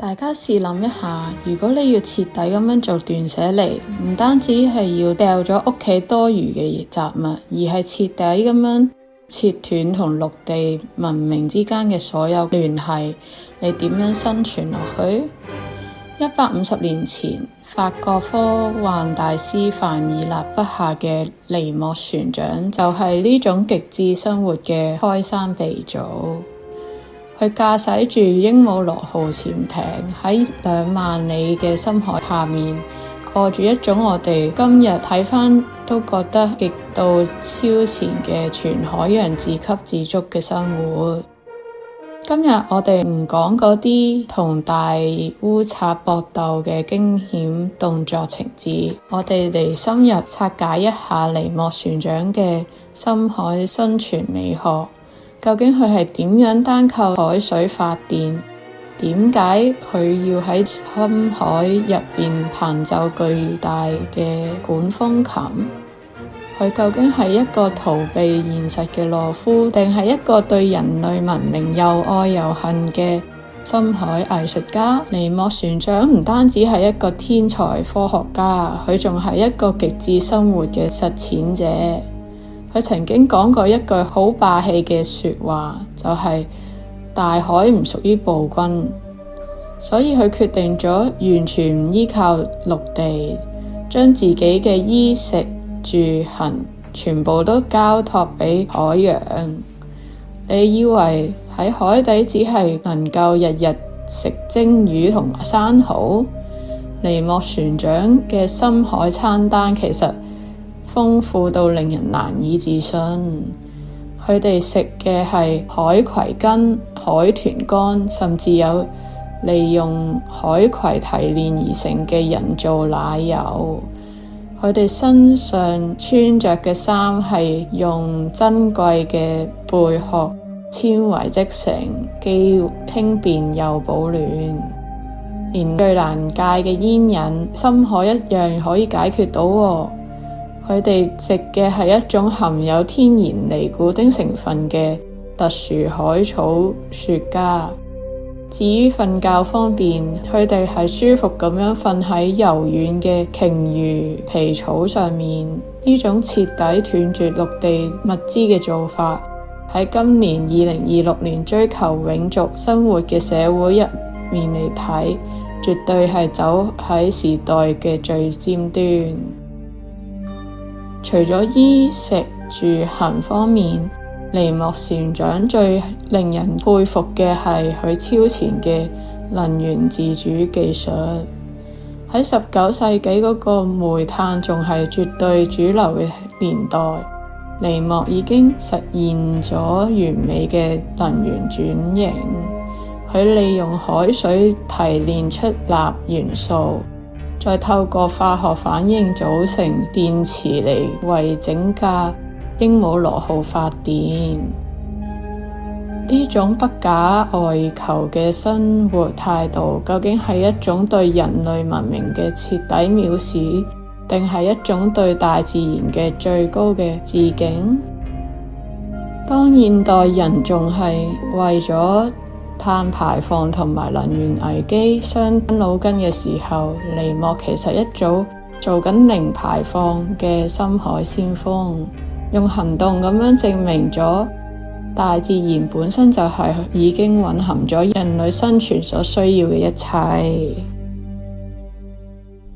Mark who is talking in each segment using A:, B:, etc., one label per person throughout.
A: 大家試諗一下，如果你要徹底咁樣做斷捨離，唔單止係要掉咗屋企多餘嘅雜物，而係徹底咁樣切斷同陸地文明之間嘅所有聯繫，你點樣生存落去？150年前，法國科幻大師凡爾納筆下嘅尼莫船長就係呢種極致生活嘅開山鼻祖。佢駕駛住鸚鵡螺號潛艇喺2萬里嘅深海下面，過住一種我哋今日睇返都覺得極度超前嘅全海洋自給自足嘅生活。今日我哋唔講嗰啲同大烏賊搏鬥嘅驚險動作情節，我哋嚟深入拆解一下尼莫船長嘅深海生存美學。究竟佢係點樣單靠海水發電？點解佢要喺深海入邊彈奏巨大嘅管風琴？佢究竟係一個逃避現實嘅懦夫，定係一個對人類文明又愛又恨嘅深海藝術家？尼莫船長唔單止係一個天才科學家，佢仲係一個極致生活嘅實踐者。佢曾經講過一句好霸氣嘅說話，就係大海唔屬於暴君，所以佢決定咗完全唔依靠陸地，將自己嘅衣食住行全部都交託俾海洋。你以為喺海底只係能夠日日食蒸魚同埋生蠔？尼莫船長嘅深海餐單其實豐富到令人難以置信，佢哋食嘅係海葵根、海豚肝，甚至有利用海葵提煉而成嘅人造奶油。佢哋身上穿着嘅衫係用珍貴嘅貝殼纖維織成，既輕便又保暖。連最難戒嘅煙癮，深海一樣可以解決到喎。佢哋食嘅係一種含有天然尼古丁成分嘅特殊海草雪茄。至於瞓覺方面，佢哋係舒服咁樣瞓喺柔軟嘅鯨魚皮草上面。呢種徹底斷絕陸地物資嘅做法，喺今年2026年追求永續生活嘅社會入面嚟睇，絕對係走喺時代嘅最尖端。除咗衣食住行方面，尼莫船長最令人佩服嘅係佢超前嘅能源自主技術。喺19世紀嗰個煤炭仲係絕對主流嘅年代，尼莫已經實現咗完美嘅能源轉型。佢利用海水提煉出鈉元素，再透過化學反應組成電池嚟為整架鸚鵡螺號發電。呢種不假外求嘅生活態度，究竟係一種對人類文明嘅徹底藐視，定係一種對大自然嘅最高嘅致敬？當現代人仲係為咗碳排放同埋能源危機傷腦筋嘅時候，尼莫其實一早做緊零排放嘅深海先鋒，用行動咁樣證明咗大自然本身就係已經蘊含咗人類生存所需要嘅一切。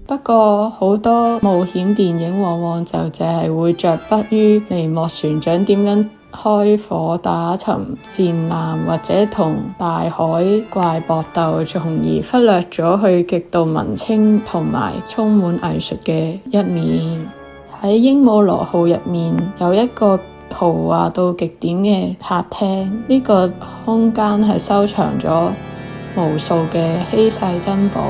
A: 不過好多冒險電影往往就淨係會着筆於尼莫船長點樣開火打沉戰艦，或者同大海怪搏鬥，從而忽略咗佢極度文青同埋充滿藝術嘅一面。喺鸚鵡螺號入面有一個豪華到極點嘅客廳，呢個空間係收藏咗無數嘅稀世珍寶。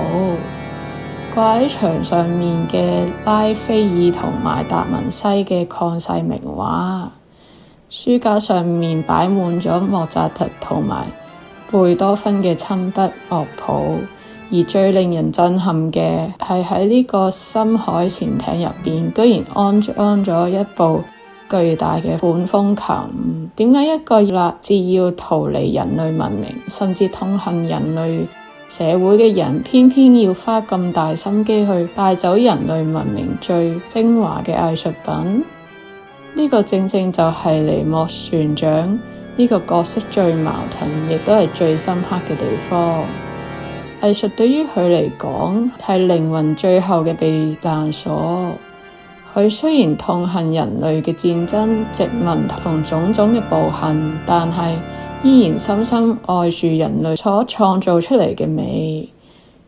A: 掛喺牆上面嘅拉斐爾同埋達文西嘅曠世名畫，書架上面擺滿咗莫扎特同埋貝多芬嘅親筆樂譜，而最令人震撼嘅係喺呢個深海潛艇入邊，居然安裝咗一部巨大嘅管風琴。點解一個立志要逃離人類文明，甚至痛恨人類社會嘅人偏偏要花咁大心機去帶走人類文明最精華嘅藝術品。呢個正正就係尼莫船長呢個角色最矛盾，亦都係最深刻嘅地方。藝術對於佢嚟講係靈魂最後嘅避難所。佢雖然痛恨人類嘅戰爭、殖民同種種嘅暴行，但係依然深深愛住人類所創造出嚟嘅美。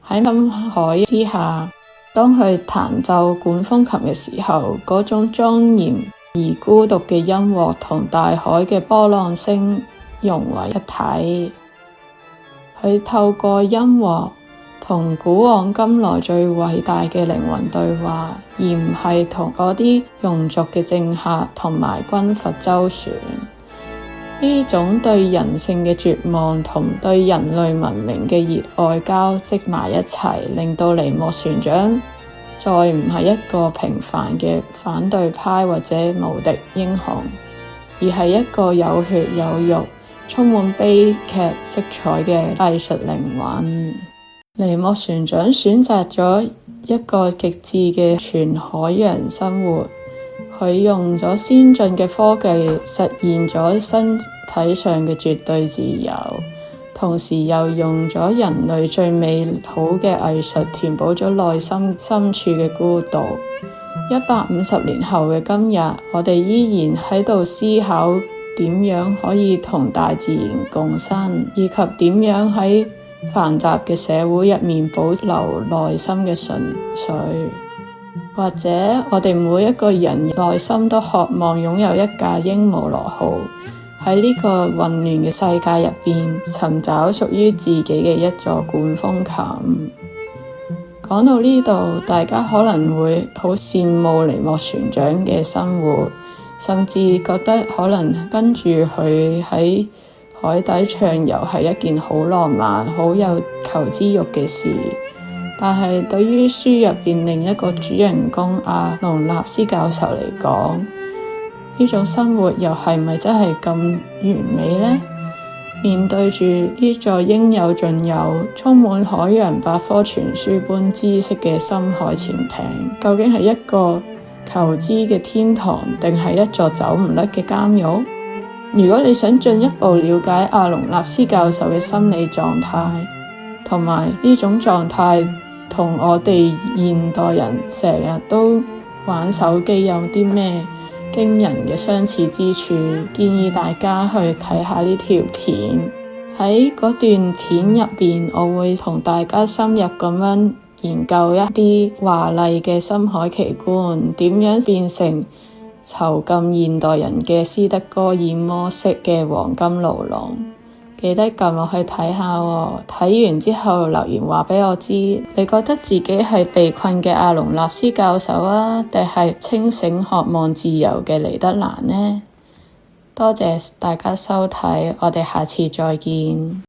A: 喺深海之下，當佢彈奏管風琴嘅時候，嗰種莊嚴而孤獨嘅音樂同大海嘅波浪聲融為一體。佢透過音樂同古往今來最偉大嘅靈魂對話，而唔係同嗰啲庸俗嘅政客同埋軍閥周旋。呢種對人性嘅絕望同對人類文明嘅熱愛交織埋一齊，令到尼莫船長再唔係一個平凡嘅反對派或者無敵英雄，而係一個有血有肉、充滿悲劇色彩嘅藝術靈魂。尼莫船長選擇咗一個極致嘅全海洋生活，佢用咗先進嘅科技實現咗身體上嘅絕對自由，同時又用咗人類最美好嘅藝術填補咗內心深處嘅孤獨。150年後嘅今日，我哋依然喺度思考點樣可以同大自然共生，以及點樣喺繁雜嘅社會入面保留內心嘅純粹。或者我哋每一個人內心都渴望擁有一架鸚鵡螺號，喺呢個混亂嘅世界入邊尋找屬於自己嘅一座管風琴。講到呢度，大家可能會好羨慕尼莫船長嘅生活，甚至覺得可能跟住佢喺海底暢遊係一件好浪漫、好有求知慾嘅事。但係對於書入邊另一個主人公阿隆納斯教授嚟講，呢種生活又係咪真係咁完美呢？面對住呢座應有盡有、充滿海洋百科全書般知識嘅深海潛艇，究竟係一個求知嘅天堂，定係一座走唔甩嘅監獄？如果你想進一步了解阿隆納斯教授嘅心理狀態，同埋呢種狀態同我哋現代人成日都玩手機有啲咩驚人嘅相似之處，建議大家去睇下呢條片。喺嗰段片入邊，我會同大家深入咁樣研究一啲華麗嘅深海奇觀，點樣變成囚禁現代人嘅斯德哥爾摩式嘅黃金牢籠。記得撳落去睇下喎，睇完之後留言話俾我知，你覺得自己係被困嘅阿隆納斯教授啊，定係清醒渴望自由嘅尼德蘭呢？多謝大家收睇，我哋下次再見。